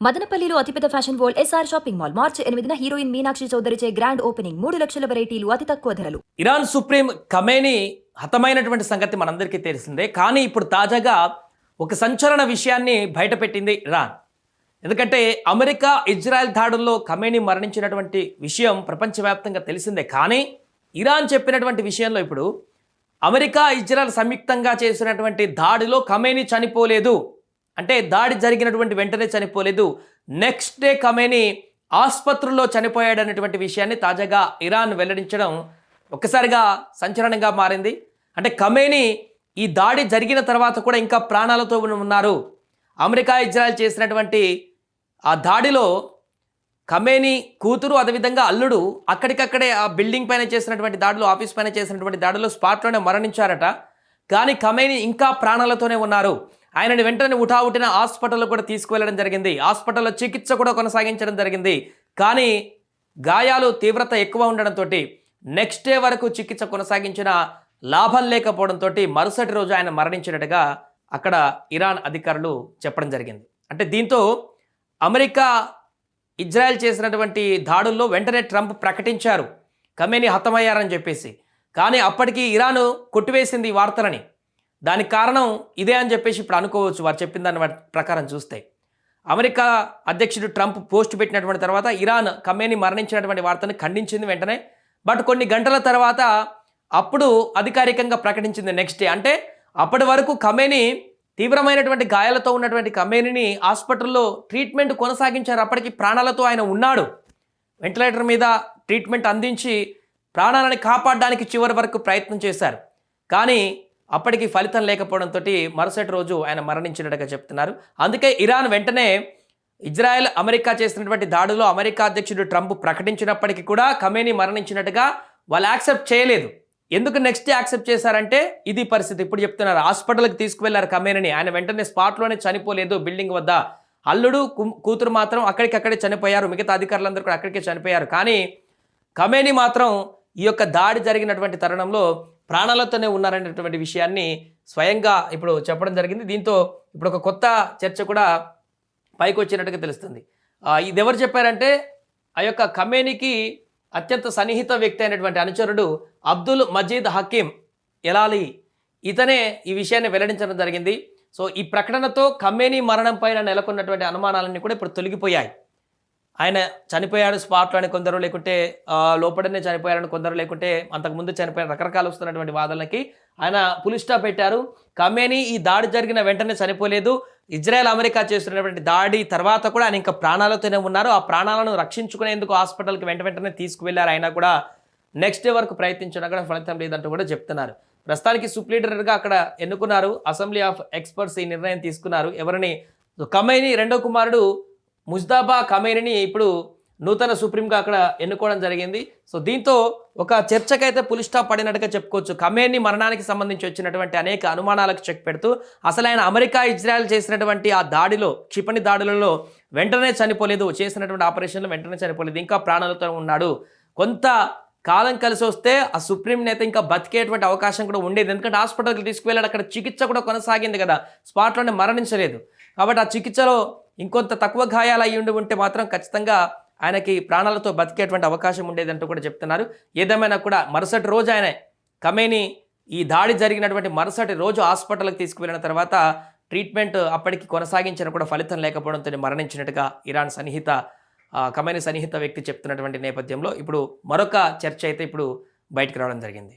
మదనపల్లిలో అతిపెద్ద fashion world SR shopping mall మార్చి 8న హీరోయిన్ మీనాక్షి చౌదరిచే గ్రాండ్ ఓపెనింగ్ 3 లక్షల వెరైటీలు అతి తక్కువ ధరలు. ఇరాన్ సుప్రీం ఖమేనీ హతమైనటువంటి సంగతి మనందరికీ తెలిసిందే. కానీ ఇప్పుడు తాజాగా ఒక సంచలన విషయాన్ని బయటపెట్టింది ఇరాన్. ఎందుకంటే అమెరికా ఇజ్రాయెల్ దాడుల్లో ఖమేనీ మరణించినటువంటి విషయం ప్రపంచవ్యాప్తంగా తెలిసిందే. కానీ ఇరాన్ చెప్పినటువంటి విషయంలో ఇప్పుడు అమెరికా ఇజ్రాయెల్ సంయుక్తంగా చేసినటువంటి దాడిలో ఖమేనీ చనిపోలేదు, అంటే దాడి జరిగినటువంటి వెంటనే చనిపోలేదు, నెక్స్ట్ డే ఖమేనీ ఆసుపత్రుల్లో చనిపోయాడనేటువంటి విషయాన్ని తాజాగా ఇరాన్ వెల్లడించడం ఒక్కసారిగా సంచలనంగా మారింది. అంటే ఖమేనీ ఈ దాడి జరిగిన తర్వాత కూడా ఇంకా ప్రాణాలతో ఉన్నారు. అమెరికా ఇజ్రాయెల్ చేసినటువంటి ఆ దాడిలో ఖమేనీ కూతురు అదేవిధంగా అల్లుడు అక్కడికక్కడే ఆ బిల్డింగ్ పైన చేసినటువంటి దాడిలో, ఆఫీస్ పైన చేసినటువంటి దాడిలో స్పాట్లోనే మరణించారట. కానీ ఖమేనీ ఇంకా ప్రాణాలతోనే ఉన్నారు. ఆయనని వెంటనే ఉటావుటిన హాస్పిటల్లో కూడా తీసుకువెళ్ళడం జరిగింది. హాస్పిటల్లో చికిత్స కూడా కొనసాగించడం జరిగింది. కానీ గాయాలు తీవ్రత ఎక్కువ ఉండడంతో నెక్స్ట్ డే వరకు చికిత్స కొనసాగించిన లాభం లేకపోవడంతో మరుసటి రోజు ఆయన మరణించినట్టుగా అక్కడ ఇరాన్ అధికారులు చెప్పడం జరిగింది. అంటే దీంతో అమెరికా ఇజ్రాయెల్ చేసినటువంటి దాడుల్లో వెంటనే ట్రంప్ ప్రకటించారు ఖమేనీ హతమయ్యారని చెప్పేసి. కానీ అప్పటికి ఇరాన్ కొట్టివేసింది ఈ వార్తలని. దానికి కారణం ఇదే అని చెప్పేసి ఇప్పుడు అనుకోవచ్చు, వారు చెప్పిన దాని ప్రకారం చూస్తే. అమెరికా అధ్యక్షుడు ట్రంప్ పోస్ట్ పెట్టినటువంటి తర్వాత ఇరాన్ ఖమేనీ మరణించినటువంటి వార్తను ఖండించింది వెంటనే. బట్ కొన్ని గంటల తర్వాత అప్పుడు అధికారికంగా ప్రకటించింది నెక్స్ట్ డే. అంటే అప్పటి వరకు ఖమేనీ తీవ్రమైనటువంటి గాయాలతో ఉన్నటువంటి ఖమేనీని హాస్పిటల్లో ట్రీట్మెంట్ కొనసాగించారు. అప్పటికి ప్రాణాలతో ఆయన ఉన్నాడు. వెంటిలేటర్ మీద ట్రీట్మెంట్ అందించి ప్రాణాలను కాపాడడానికి చివరి వరకు ప్రయత్నం చేశారు. కానీ అప్పటికి ఫలితం లేకపోవడంతో మరుసటి రోజు ఆయన మరణించినట్టుగా చెప్తున్నారు. అందుకే ఇరాన్ వెంటనే ఇజ్రాయెల్ అమెరికా చేసినటువంటి దాడిలో అమెరికా అధ్యక్షుడు ట్రంప్ ప్రకటించినప్పటికీ కూడా ఖమేనీ మరణించినట్టుగా వాళ్ళు యాక్సెప్ట్ చేయలేదు. ఎందుకు నెక్స్ట్ డే యాక్సెప్ట్ చేశారంటే ఇది పరిస్థితి. ఇప్పుడు చెప్తున్నారు, హాస్పిటల్కి తీసుకువెళ్లారు ఖమేనీని, ఆయన వెంటనే స్పాట్లోనే చనిపోలేదు బిల్డింగ్ వద్ద. అల్లుడు కూతురు మాత్రం అక్కడికక్కడే చనిపోయారు, మిగతా అధికారులందరూ కూడా అక్కడికే చనిపోయారు. కానీ ఖమేనీ మాత్రం ఈ యొక్క దాడి జరిగినటువంటి తరుణంలో ప్రాణాలతోనే ఉన్నారనేటువంటి విషయాన్ని స్వయంగా ఇప్పుడు చెప్పడం జరిగింది. దీంతో ఇప్పుడు ఒక కొత్త చర్చ కూడా పైకి వచ్చినట్టుగా తెలుస్తుంది. ఇది ఎవరు చెప్పారంటే ఆ యొక్క ఖమేనీకి అత్యంత సన్నిహిత వ్యక్తి అయినటువంటి అనుచరుడు అబ్దుల్ మజీద్ హకీం ఎలాలి, ఇతనే ఈ విషయాన్ని వెల్లడించడం జరిగింది. సో ఈ ప్రకటనతో ఖమేనీ మరణం పైన నెలకొన్నటువంటి అనుమానాలన్నీ కూడా ఇప్పుడు తొలగిపోయాయి. ఆయన చనిపోయాడు స్పాట్లో అని కొందరు, లేకుంటే లోపలనే చనిపోయారని కొందరు, లేకుంటే అంతకుముందు చనిపోయిన రకరకాలు వస్తున్నటువంటి వాదనలకి ఆయన పులి స్టాప్ పెట్టారు. ఖమేనీ ఈ దాడి జరిగిన వెంటనే చనిపోలేదు, ఇజ్రాయెల్ అమెరికా చేస్తున్నటువంటి దాడి తర్వాత కూడా ఆయన ఇంకా ప్రాణాలతోనే ఉన్నారు. ఆ ప్రాణాలను రక్షించుకునేందుకు హాస్పిటల్కి వెంటనే తీసుకువెళ్లారు. అయినా కూడా నెక్స్ట్ డే వరకు ప్రయత్నించినా కూడా ఫలితం లేదంటూ కూడా చెప్తున్నారు. ప్రస్తుతానికి సూప్ లీడర్గా అక్కడ ఎన్నుకున్నారు. అసెంబ్లీ ఆఫ్ ఎక్స్పర్ట్స్ ఈ నిర్ణయం తీసుకున్నారు. ఎవరిని? ఖమేనీ రెండో కుమారుడు ముజ్తబా ఖమేనీని ఇప్పుడు నూతన సుప్రీంగా అక్కడ ఎన్నుకోవడం జరిగింది. సో దీంతో ఒక చర్చకైతే పులి స్టాప్ పడినట్టుగా చెప్పుకోవచ్చు. ఖమేనీ మరణానికి సంబంధించి వచ్చినటువంటి అనేక అనుమానాలకు చెక్ పెడుతూ అసలు ఆయన అమెరికా ఇజ్రాయెల్ చేసినటువంటి ఆ దాడిలో, క్షిపణి దాడులలో వెంటనే చనిపోలేదు, చేసినటువంటి ఆపరేషన్లో వెంటనే చనిపోలేదు, ఇంకా ప్రాణాలతో ఉన్నాడు. కొంత కాలం కలిసి వస్తే ఆ సుప్రీం నేత ఇంకా బతికేటువంటి అవకాశం కూడా ఉండేది. ఎందుకంటే హాస్పిటల్కి తీసుకువెళ్ళాడు, అక్కడ చికిత్స కూడా కొనసాగింది కదా, స్పాట్లోనే మరణించలేదు. కాబట్టి ఆ చికిత్సలో ఇంకొంత తక్కువ గాయాలు అయ్యి ఉంటే మాత్రం ఖచ్చితంగా ఆయనకి ప్రాణాలతో బతికేటువంటి అవకాశం ఉండేదంటూ కూడా చెప్తున్నారు. ఏదేమైనా కూడా మరుసటి రోజు ఆయన ఖమేనీ ఈ దాడి జరిగినటువంటి మరుసటి రోజు హాస్పిటల్కి తీసుకువెళ్ళిన తర్వాత ట్రీట్మెంట్ అప్పటికి కొనసాగించిన కూడా ఫలితం లేకపోవడంతో మరణించినట్టుగా ఇరాన్ ఖమేనీ సన్నిహిత వ్యక్తి చెప్తున్నటువంటి నేపథ్యంలో ఇప్పుడు మరొక చర్చ అయితే ఇప్పుడు బయటకు రావడం జరిగింది.